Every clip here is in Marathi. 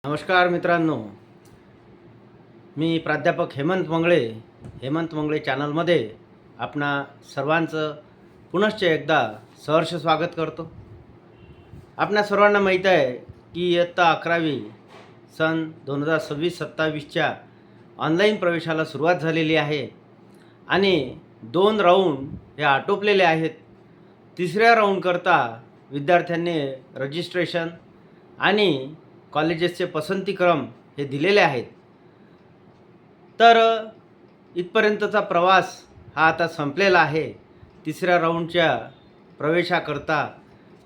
नमस्कार मित्रांनो, मी प्राध्यापक हेमंत मंगळे चॅनलमध्ये आपणा सर्वांचं पुनश्च एकदा सहर्ष स्वागत करतो. आपणा सर्वांना माहीत आहे की इयत्ता 11वी सन 2026-27च्या ऑनलाईन प्रवेशाला सुरुवात झालेली आहे आणि 2 राऊंड हे आटोपलेले आहेत. तिसऱ्या राऊंडकरता विद्यार्थ्यांनी रजिस्ट्रेशन आणि कॉलेजेसचे पसंतीक्रम हे दिलेले आहेत. तर इथपर्यंतचा प्रवास हा आता संपलेला आहे. तिसऱ्या राऊंडच्या प्रवेशाकरता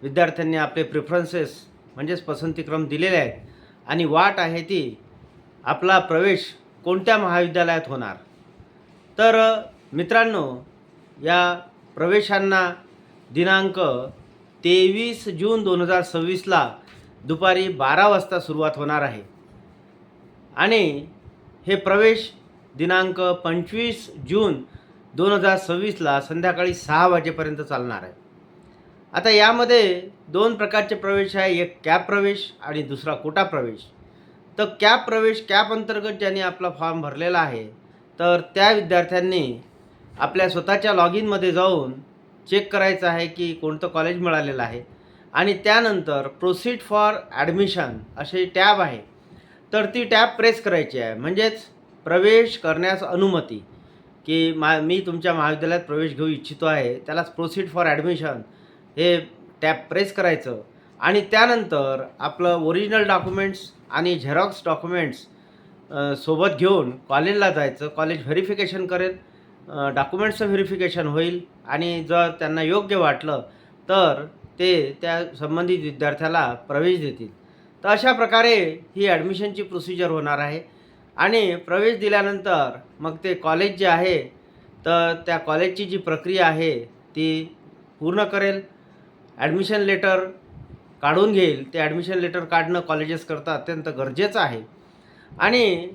विद्यार्थ्यांनी आपले प्रेफरन्सेस म्हणजेच पसंतीक्रम दिलेले आहेत आणि वाट आहे ती आपला प्रवेश कोणत्या महाविद्यालयात होणार. तर मित्रांनो, या प्रवेशांना दिनांक 23 जून 2026ला दुपारी 12 वाजता सुरुवात होणार आहे आणि हे प्रवेश दिनांक 25 जून 2026ला संध्याकाळी 6 वाजेपर्यंत चालणार आहे. आता यामध्ये 2 प्रकारचे प्रवेश आहे, एक कॅप प्रवेश आणि दुसरा कोटा प्रवेश. तर कॅप अंतर्गत ज्यांनी आपला फॉर्म भरलेला आहे तर त्या विद्यार्थ्यांनी आपल्या स्वतःच्या लॉग इनमध्ये जाऊन चेक करायचं आहे की कोणतं कॉलेज मिळालेलं आहे आणि त्यानंतर प्रोसीड फॉर ॲडमिशन असे टॅब आहे. तर ती टॅब प्रेस करायची आहे, म्हणजेच प्रवेश करण्यास अनुमती, की मी तुमच्या महाविद्यालयात प्रवेश घेऊ इच्छितो आहे, त्यालाच प्रोसीड फॉर ॲडमिशन हे टॅब प्रेस करायचं आणि त्यानंतर आपलं ओरिजिनल डॉक्युमेंट्स आणि झेरॉक्स डॉक्युमेंट्स सोबत घेऊन कॉलेजला जायचं. कॉलेज व्हेरिफिकेशन करेल, डॉक्युमेंट्सचं व्हेरिफिकेशन होईल आणि जर त्यांना योग्य वाटलं तर ते त्या संबंधित विद्यार्थ्याला प्रवेश देतील. तर अशा प्रकारे ही ॲडमिशनची प्रोसिजर होणार आहे आणि प्रवेश दिल्यानंतर मग ते कॉलेज जे आहे तर त्या कॉलेजची जी प्रक्रिया आहे ती पूर्ण करेल. ॲडमिशन लेटर काढून घेईल. ते ॲडमिशन लेटर काढणं कॉलेजेसकरता अत्यंत गरजेचं आहे आणि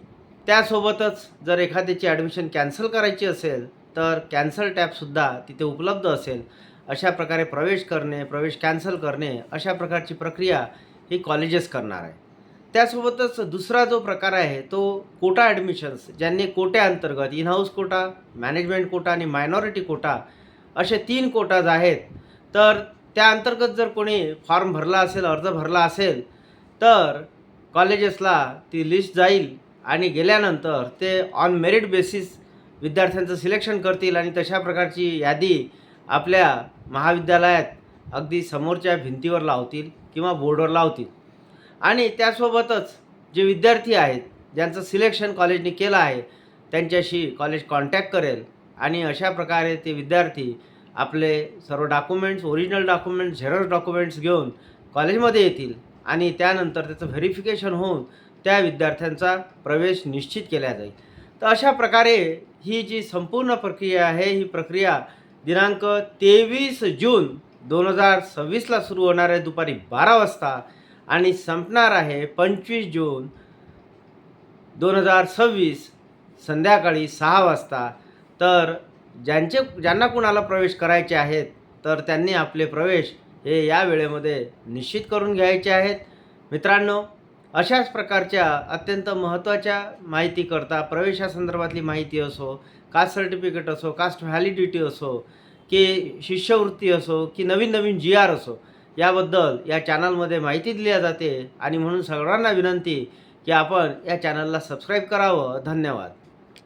त्यासोबतच जर एखाद्याची ॲडमिशन कॅन्सल करायची असेल तर कॅन्सल टॅबसुद्धा तिथे उपलब्ध असेल. अशा प्रकारे प्रवेश करणे, प्रवेश कॅन्सल करणे अशा प्रकारची प्रक्रिया ही कॉलेजेस करणार आहे. त्यासोबतच दुसरा जो प्रकार आहे तो कोटा ॲडमिशन्स, ज्यांनी कोट्याअंतर्गत in house quota, management quota आणि मायनॉरिटी कोटा असे 3 कोटाज आहेत. तर त्या अंतर्गत जर कोणी फॉर्म भरला असेल, अर्ज भरला असेल तर कॉलेजेसला ती लिस्ट जाईल आणि गेल्यानंतर ते ऑन मेरिट बेसिस विद्यार्थ्यांचं सिलेक्शन करतील आणि तशा प्रकारची यादी आपल्या महाविद्यालयात अगदी समोरच्या भिंतीवर लावतील किंवा बोर्डवर लावतील. आणि त्यासोबतच जे विद्यार्थी आहेत ज्यांचं सिलेक्शन कॉलेजने केलं आहे त्यांच्याशी कॉलेज कॉन्टॅक्ट करेल आणि अशा प्रकारे ते विद्यार्थी आपले सर्व documents, original documents, Xerox documents घेऊन कॉलेजमध्ये येतील आणि त्यानंतर त्याचं व्हेरिफिकेशन होऊन त्या विद्यार्थ्यांचा प्रवेश निश्चित केला जाईल. तर अशा प्रकारे ही जी संपूर्ण प्रक्रिया आहे ही प्रक्रिया दिनांक 23 जून 2026ला सुरू होणार आहे दुपारी 12 वाजता आणि संपणार आहे 25 जून 2026 संध्याकाळी 6 वाजता. तर ज्यांना कुणाला प्रवेश करायचे आहेत तर त्यांनी आपले प्रवेश हे या वेळेमध्ये निश्चित करून घ्यायचे आहेत. मित्रांनो, अशाच प्रकारच्या अत्यंत महत्त्वाच्या माहितीकरता, प्रवेशासंदर्भातली माहिती असो, कास्ट सर्टिफिकेट असो, कास्ट व्हॅलिडिटी असो, की शिष्यवृत्ती असो, की नवीन GR असो, याबद्दल या चॅनलमध्ये माहिती दिली जाते आणि म्हणून सर्वांना विनंती की आपण या चॅनलला सबस्क्राईब करावं. धन्यवाद.